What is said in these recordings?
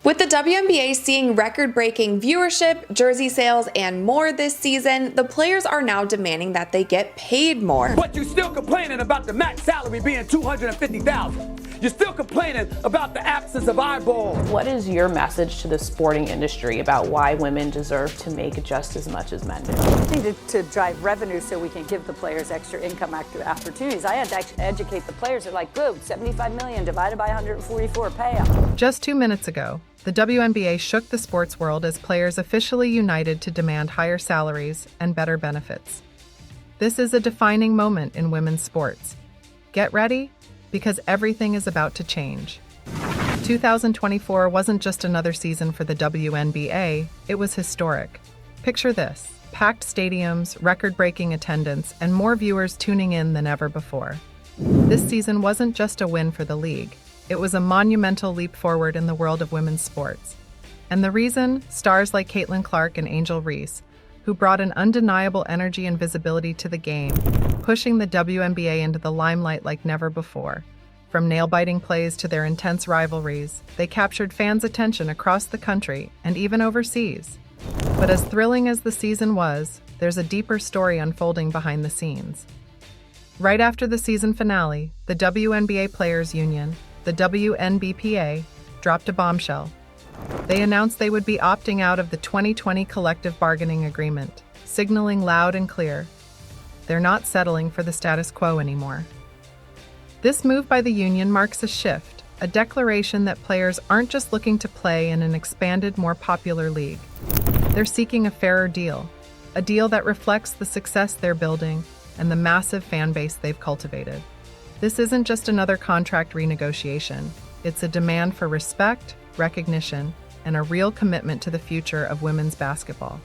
With the WNBA seeing record-breaking viewership, jersey sales, and more this season, the players are now demanding that they get paid more. But you're still complaining about the max salary being $250,000. You're still complaining about the absence of eyeballs. What is your message to the sporting industry about why women deserve to make just as much as men do? We need to drive revenue so we can give the players extra income opportunities. I had to educate the players. They're like, good, 75 million divided by 144 payout. Just 2 minutes ago, the WNBA shook the sports world as players officially united to demand higher salaries and better benefits. This is a defining moment in women's sports. Get ready, because everything is about to change. 2024 wasn't just another season for the WNBA, it was historic. Picture this: packed stadiums, record-breaking attendance, and more viewers tuning in than ever before. This season wasn't just a win for the league. It was a monumental leap forward in the world of women's sports. And the reason? Stars like Caitlin Clark and Angel Reese, who brought an undeniable energy and visibility to the game, pushing the WNBA into the limelight like never before. From nail-biting plays to their intense rivalries, they captured fans' attention across the country and even overseas. But as thrilling as the season was, there's a deeper story unfolding behind the scenes. Right after the season finale, the WNBA Players Union, the WNBPA, dropped a bombshell. They announced they would be opting out of the 2020 collective bargaining agreement, signaling loud and clear they're not settling for the status quo anymore. This move by the union marks a shift, a declaration that players aren't just looking to play in an expanded, more popular league. They're seeking a fairer deal, a deal that reflects the success they're building and the massive fan base they've cultivated. This isn't just another contract renegotiation. It's a demand for respect, recognition, and a real commitment to the future of women's basketball.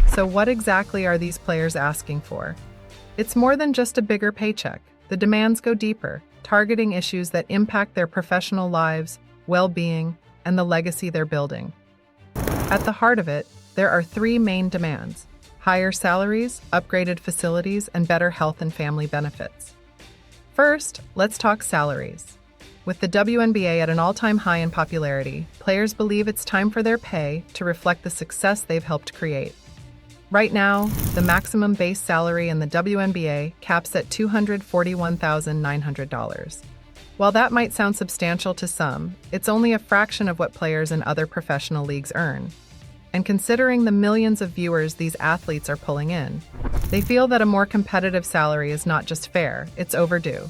So what exactly are these players asking for? It's more than just a bigger paycheck. The demands go deeper, targeting issues that impact their professional lives, well-being, and the legacy they're building. At the heart of it, there are three main demands: higher salaries, upgraded facilities, and better health and family benefits. First, let's talk salaries. With the WNBA at an all-time high in popularity, players believe it's time for their pay to reflect the success they've helped create. Right now, the maximum base salary in the WNBA caps at $241,900. While that might sound substantial to some, it's only a fraction of what players in other professional leagues earn. And considering the millions of viewers these athletes are pulling in, they feel that a more competitive salary is not just fair, it's overdue.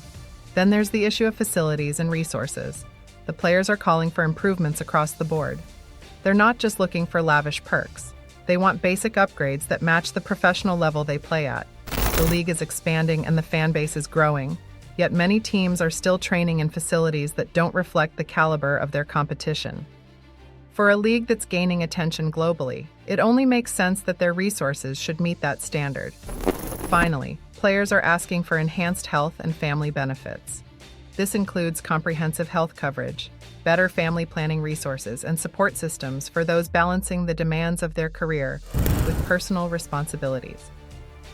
Then there's the issue of facilities and resources. The players are calling for improvements across the board. They're not just looking for lavish perks. They want basic upgrades that match the professional level they play at. The league is expanding and the fan base is growing, yet many teams are still training in facilities that don't reflect the caliber of their competition. For a league that's gaining attention globally, it only makes sense that their resources should meet that standard. Finally, players are asking for enhanced health and family benefits. This includes comprehensive health coverage, better family planning resources, and support systems for those balancing the demands of their career with personal responsibilities.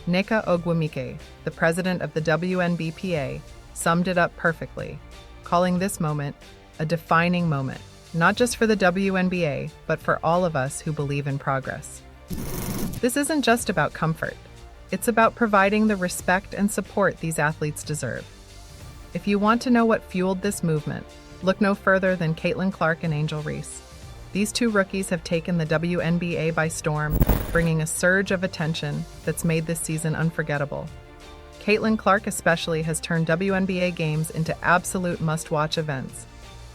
Nneka Ogwumike, the president of the WNBPA, summed it up perfectly, calling this moment a defining moment, not just for the WNBA, but for all of us who believe in progress. This isn't just about comfort. It's about providing the respect and support these athletes deserve. If you want to know what fueled this movement, look no further than Caitlin Clark and Angel Reese. These two rookies have taken the WNBA by storm, bringing a surge of attention that's made this season unforgettable. Caitlin Clark especially has turned WNBA games into absolute must-watch events.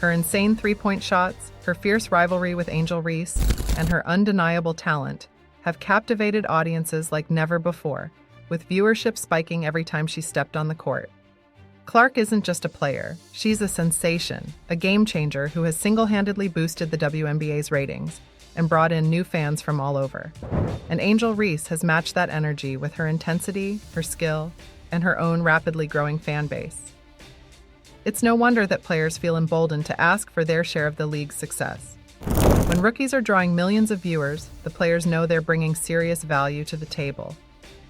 Her insane three-point shots, her fierce rivalry with Angel Reese, and her undeniable talent have captivated audiences like never before, with viewership spiking every time she stepped on the court. Clark isn't just a player, she's a sensation, a game changer who has single-handedly boosted the WNBA's ratings and brought in new fans from all over. And Angel Reese has matched that energy with her intensity, her skill, and her own rapidly growing fan base. It's no wonder that players feel emboldened to ask for their share of the league's success. When rookies are drawing millions of viewers, the players know they're bringing serious value to the table.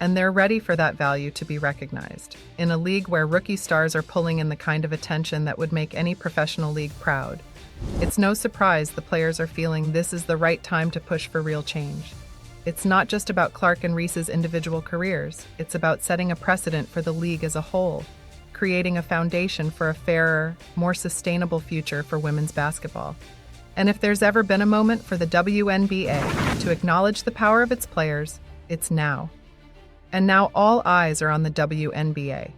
And they're ready for that value to be recognized. In a league where rookie stars are pulling in the kind of attention that would make any professional league proud, It's no surprise the players are feeling this is the right time to push for real change. It's not just about Clark and Reese's individual careers, it's about setting a precedent for the league as a whole, creating a foundation for a fairer, more sustainable future for women's basketball. And if there's ever been a moment for the WNBA to acknowledge the power of its players, it's now. And now all eyes are on the WNBA.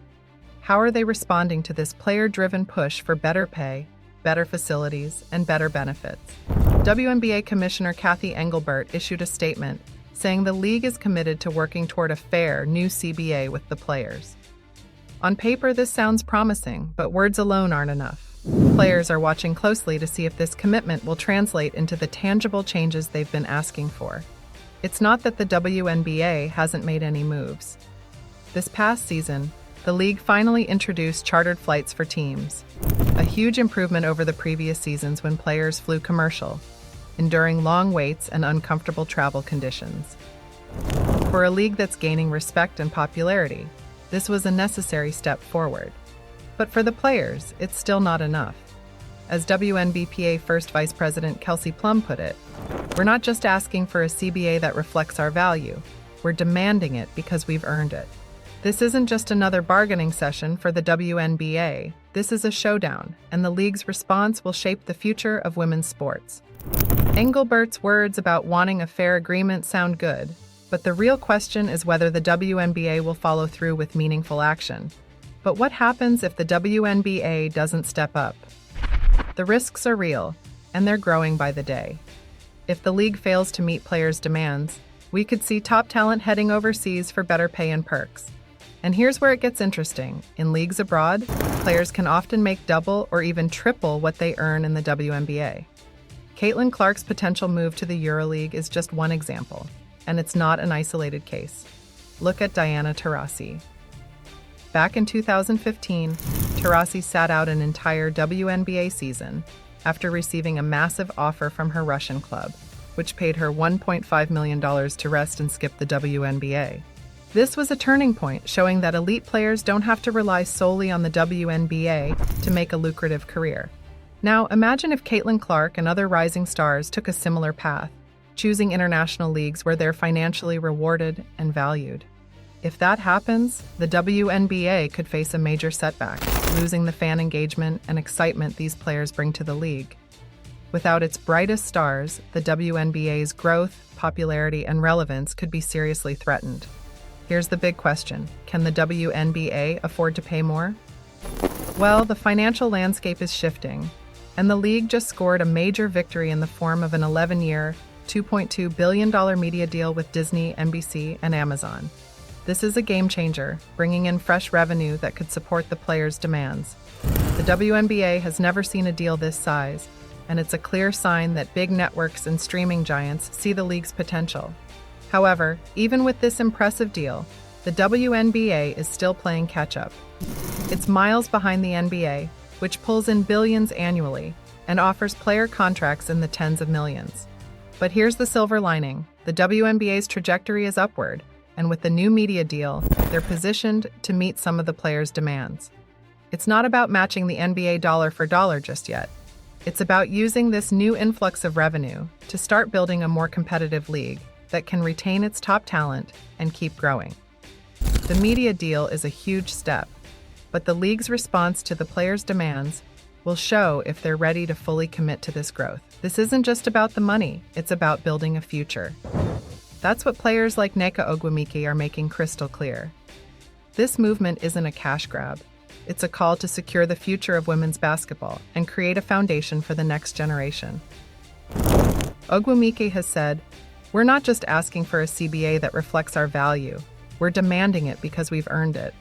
How are they responding to this player-driven push for better pay, better facilities, and better benefits? WNBA Commissioner Kathy Engelbert issued a statement saying the league is committed to working toward a fair new CBA with the players. On paper, this sounds promising, but words alone aren't enough. Players are watching closely to see if this commitment will translate into the tangible changes they've been asking for. It's not that the WNBA hasn't made any moves. This past season, the league finally introduced chartered flights for teams, a huge improvement over the previous seasons when players flew commercial, enduring long waits and uncomfortable travel conditions. For a league that's gaining respect and popularity, this was a necessary step forward. But for the players, it's still not enough. As WNBPA First Vice President Kelsey Plum put it, we're not just asking for a CBA that reflects our value, we're demanding it because we've earned it. This isn't just another bargaining session for the WNBA, this is a showdown, and the league's response will shape the future of women's sports. Engelbert's words about wanting a fair agreement sound good, but the real question is whether the WNBA will follow through with meaningful action. But what happens if the WNBA doesn't step up? The risks are real, and they're growing by the day. If the league fails to meet players' demands, we could see top talent heading overseas for better pay and perks. And here's where it gets interesting. In leagues abroad, players can often make double or even triple what they earn in the WNBA. Caitlin Clark's potential move to the EuroLeague is just one example, and it's not an isolated case. Look at Diana Taurasi. Back in 2015, Taurasi sat out an entire WNBA season after receiving a massive offer from her Russian club, which paid her $1.5 million to rest and skip the WNBA. This was a turning point, showing that elite players don't have to rely solely on the WNBA to make a lucrative career. Now, imagine if Caitlin Clark and other rising stars took a similar path, choosing international leagues where they're financially rewarded and valued. If that happens, the WNBA could face a major setback, losing the fan engagement and excitement these players bring to the league. Without its brightest stars, the WNBA's growth, popularity, and relevance could be seriously threatened. Here's the big question: can the WNBA afford to pay more? Well, the financial landscape is shifting, and the league just scored a major victory in the form of an 11-year, $2.2 billion media deal with Disney, NBC, and Amazon. This is a game changer, bringing in fresh revenue that could support the players' demands. The WNBA has never seen a deal this size, and it's a clear sign that big networks and streaming giants see the league's potential. However, even with this impressive deal, the WNBA is still playing catch-up. It's miles behind the NBA, which pulls in billions annually and offers player contracts in the tens of millions. But here's the silver lining: the WNBA's trajectory is upward, and with the new media deal, they're positioned to meet some of the players' demands. It's not about matching the NBA dollar for dollar just yet. It's about using this new influx of revenue to start building a more competitive league that can retain its top talent and keep growing. The media deal is a huge step, but the league's response to the players' demands will show if they're ready to fully commit to this growth. This isn't just about the money, it's about building a future. That's what players like Nneka Ogwumike are making crystal clear. This movement isn't a cash grab. It's a call to secure the future of women's basketball and create a foundation for the next generation. Ogwumike has said, "We're not just asking for a CBA that reflects our value. We're demanding it because we've earned it."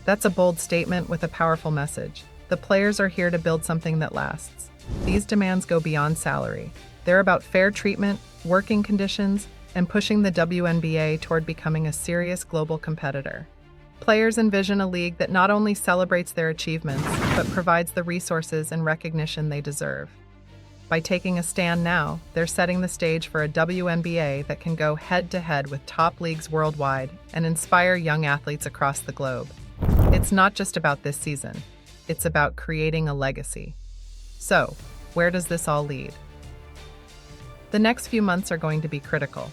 That's a bold statement with a powerful message. The players are here to build something that lasts. These demands go beyond salary. They're about fair treatment, working conditions, and pushing the WNBA toward becoming a serious global competitor. Players envision a league that not only celebrates their achievements, but provides the resources and recognition they deserve. By taking a stand now, they're setting the stage for a WNBA that can go head-to-head with top leagues worldwide and inspire young athletes across the globe. It's not just about this season. It's about creating a legacy. So, Where does this all lead? The next few months are going to be critical.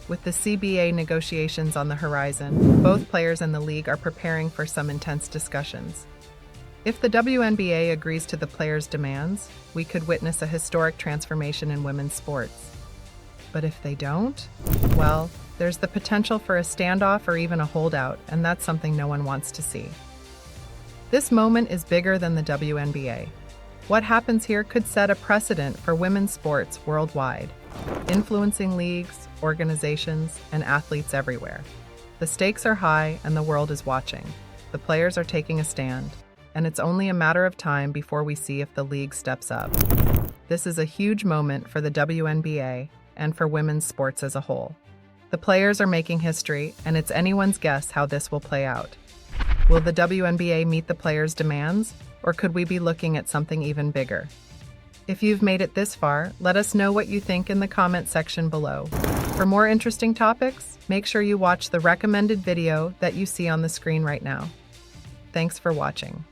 With the CBA negotiations on the horizon, both players in the league are preparing for some intense discussions. If the WNBA agrees to the players' demands, we could witness a historic transformation in women's sports. But if they don't, well, there's the potential for a standoff or even a holdout, and that's something no one wants to see. This moment is bigger than the WNBA. What happens here could set a precedent for women's sports worldwide, influencing leagues, organizations, and athletes everywhere. The stakes are high and the world is watching. The players are taking a stand, and it's only a matter of time before we see if the league steps up. This is a huge moment for the WNBA and for women's sports as a whole. The players are making history, and it's anyone's guess how this will play out. Will the WNBA meet the players' demands, or could we be looking at something even bigger? If you've made it this far, let us know what you think in the comment section below. For more interesting topics, make sure you watch the recommended video that you see on the screen right now. Thanks for watching.